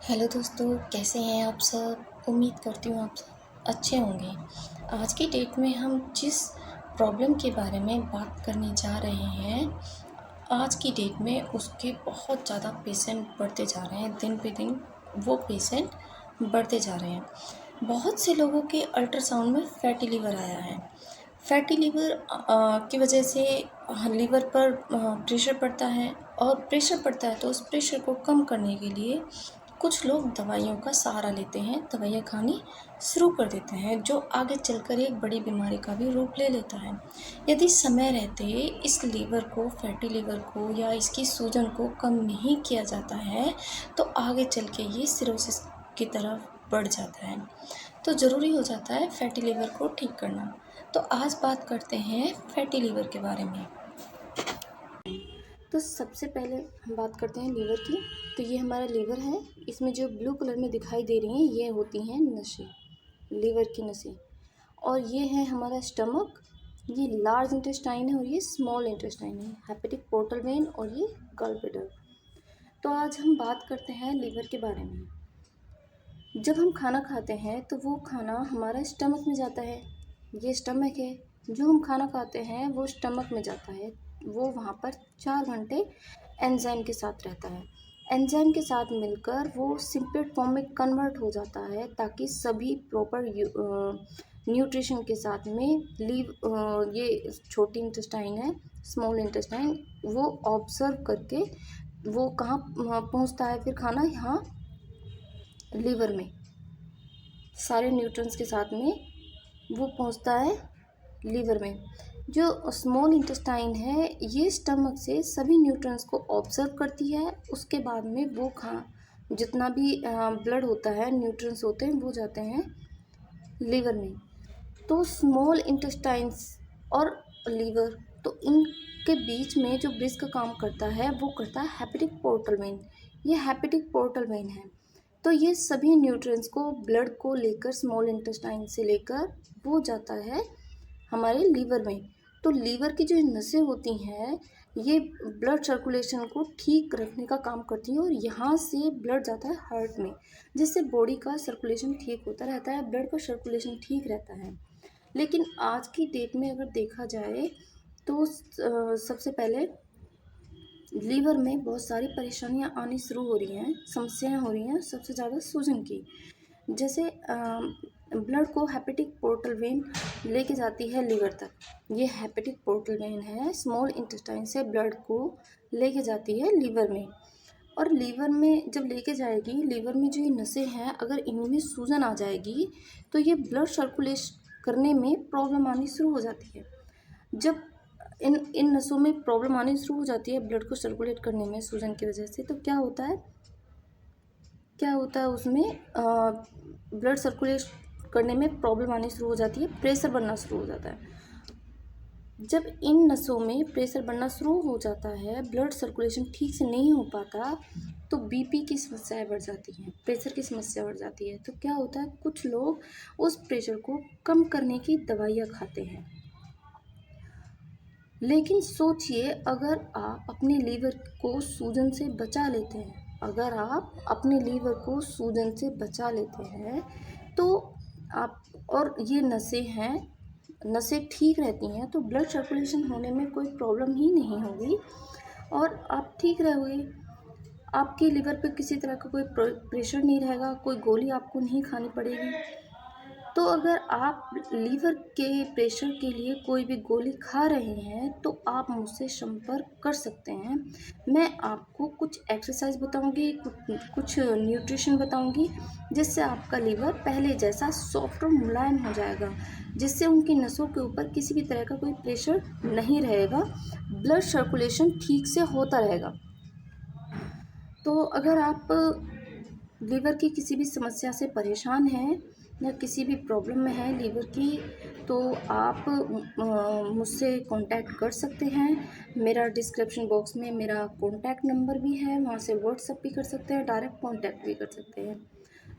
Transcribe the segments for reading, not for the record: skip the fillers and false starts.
Hello दोस्तों, कैसे हैं आप सब। उम्मीद करती हूँ आप सब अच्छे होंगे। आज की डेट में हम जिस प्रॉब्लम के बारे में बात करने जा रहे हैं, आज की डेट में उसके बहुत ज़्यादा पेशेंट बढ़ते जा रहे हैं। दिन पे दिन वो पेशेंट बढ़ते जा रहे हैं। बहुत से लोगों के अल्ट्रासाउंड में फैटी लीवर आया है। फैटी लीवर की वजह से लीवर पर प्रेशर पड़ता है, और प्रेशर पड़ता है तो उस प्रेशर को कम करने के लिए कुछ लोग दवाइयों का सहारा लेते हैं, दवाइयाँ खानी शुरू कर देते हैं, जो आगे चलकर एक बड़ी बीमारी का भी रूप ले लेता है। यदि समय रहते इस लीवर को, फैटी लीवर को या इसकी सूजन को कम नहीं किया जाता है तो आगे चल के ये सिरोसिस की तरफ बढ़ जाता है। तो ज़रूरी हो जाता है फैटी लीवर को ठीक करना। तो आज बात करते हैं फैटी लीवर के बारे में। तो सबसे पहले हम बात करते हैं लीवर की। तो ये हमारा लीवर है। इसमें जो ब्लू कलर में दिखाई दे रही हैं ये होती हैं नसें, लीवर की नसें। और ये है हमारा स्टमक, ये लार्ज इंटेस्टाइन है और ये स्मॉल इंटेस्टाइन है, हेपेटिक पोर्टल वेन और ये गॉल ब्लैडर। तो आज हम बात करते हैं लीवर के बारे में। जब हम खाना खाते हैं तो वो खाना हमारा स्टमक में जाता है। ये स्टमक है, जो हम खाना खाते हैं वो स्टमक में जाता है। वो वहाँ पर 4 घंटे एंजाइम के साथ रहता है। एंजाइम के साथ मिलकर वो सिंपलेट फॉर्म में कन्वर्ट हो जाता है, ताकि सभी प्रॉपर न्यूट्रिशन के साथ में ये छोटी इंटेस्टाइन है, स्मॉल इंटेस्टाइन, वो ऑब्जर्व करके वो कहाँ पहुँचता है फिर खाना, यहाँ लीवर में सारे न्यूट्रिएंट्स के साथ में वो पहुंचता है लीवर में। जो स्मॉल इंटेस्टाइन है ये स्टमक से सभी न्यूट्रिएंट्स को ऑब्जर्व करती है। उसके बाद में वो जितना भी ब्लड होता है, न्यूट्रिएंट्स होते हैं, वो जाते हैं लीवर में। तो स्मॉल इंटेस्टाइन्स और लीवर, तो इनके बीच में जो ब्रिज का काम करता है वो करता है हेपेटिक पोर्टल वेन। ये हेपेटिक पोर्टल वेन है। तो ये सभी न्यूट्रिएंट्स को, ब्लड को लेकर, स्मॉल इंटेस्टाइन से लेकर वो जाता है हमारे लीवर में। तो लीवर की जो नसें होती हैं ये ब्लड सर्कुलेशन को ठीक रखने का काम करती हैं, और यहाँ से ब्लड जाता है हार्ट में, जिससे बॉडी का सर्कुलेशन ठीक होता रहता है, ब्लड का सर्कुलेशन ठीक रहता है। लेकिन आज की डेट में अगर देखा जाए तो सबसे पहले लीवर में बहुत सारी परेशानियां आनी शुरू हो रही हैं, समस्याएं हो रही हैं, सबसे ज़्यादा सूजन की। जैसे ब्लड को हेपेटिक पोर्टल वेन लेके जाती है लीवर तक। ये हेपेटिक पोर्टल वेन है, स्मॉल इंटेस्टाइन से ब्लड को लेके जाती है लीवर में। और लीवर में जब लेके जाएगी, लीवर में जो ये नसें हैं अगर इनमें सूजन आ जाएगी तो ये ब्लड सर्कुलेशन करने में प्रॉब्लम आनी शुरू हो जाती है। जब इन इन नसों में प्रॉब्लम आनी शुरू हो जाती है ब्लड को सर्कुलेट करने में सूजन की वजह से, तो क्या होता है उसमें ब्लड सर्कुलेट करने में प्रॉब्लम आनी शुरू हो जाती है, प्रेशर बढ़ना शुरू हो जाता है। जब इन नसों में प्रेशर बढ़ना शुरू हो जाता है, ब्लड सर्कुलेशन ठीक से नहीं हो पाता, तो बीपी की समस्याएं बढ़ जाती हैं, प्रेशर की समस्या बढ़ जाती है। तो क्या होता है, कुछ लोग उस प्रेशर को कम करने की दवाइयाँ खाते हैं। लेकिन सोचिए, अगर आप अपने लीवर को सूजन से बचा लेते हैं, अगर आप अपने लीवर को सूजन से बचा लेते हैं तो आप, और ये नसें हैं, नसें ठीक रहती हैं, तो ब्लड सर्कुलेशन होने में कोई प्रॉब्लम ही नहीं होगी और आप ठीक रहोगे। आपके लीवर पे किसी तरह का कोई प्रेशर नहीं रहेगा, कोई गोली आपको नहीं खानी पड़ेगी। तो अगर आप लीवर के प्रेशर के लिए कोई भी गोली खा रहे हैं तो आप मुझसे संपर्क कर सकते हैं। मैं आपको कुछ एक्सरसाइज बताऊंगी, कुछ न्यूट्रिशन बताऊंगी, जिससे आपका लीवर पहले जैसा सॉफ्ट और मुलायम हो जाएगा, जिससे उनकी नसों के ऊपर किसी भी तरह का कोई प्रेशर नहीं रहेगा, ब्लड सर्कुलेशन ठीक से होता रहेगा। तो अगर आप लीवर की किसी भी समस्या से परेशान हैं या किसी भी प्रॉब्लम में है लीवर की, तो आप मुझसे कांटेक्ट कर सकते हैं। मेरा डिस्क्रिप्शन बॉक्स में मेरा कांटेक्ट नंबर भी है, वहाँ से व्हाट्सएप भी कर सकते हैं, डायरेक्ट कांटेक्ट भी कर सकते हैं।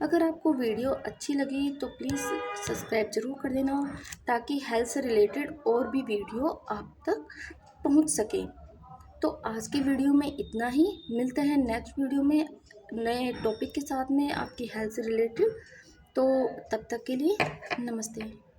अगर आपको वीडियो अच्छी लगी तो प्लीज़ सब्सक्राइब ज़रूर कर देना, ताकि हेल्थ से रिलेटेड और भी वीडियो आप तक पहुँच सके। तो आज की वीडियो में इतना ही। मिलते हैं नेक्स्ट वीडियो में नए टॉपिक के साथ में आपकी हेल्थ से रिलेटेड। तो तब तक के लिए नमस्ते।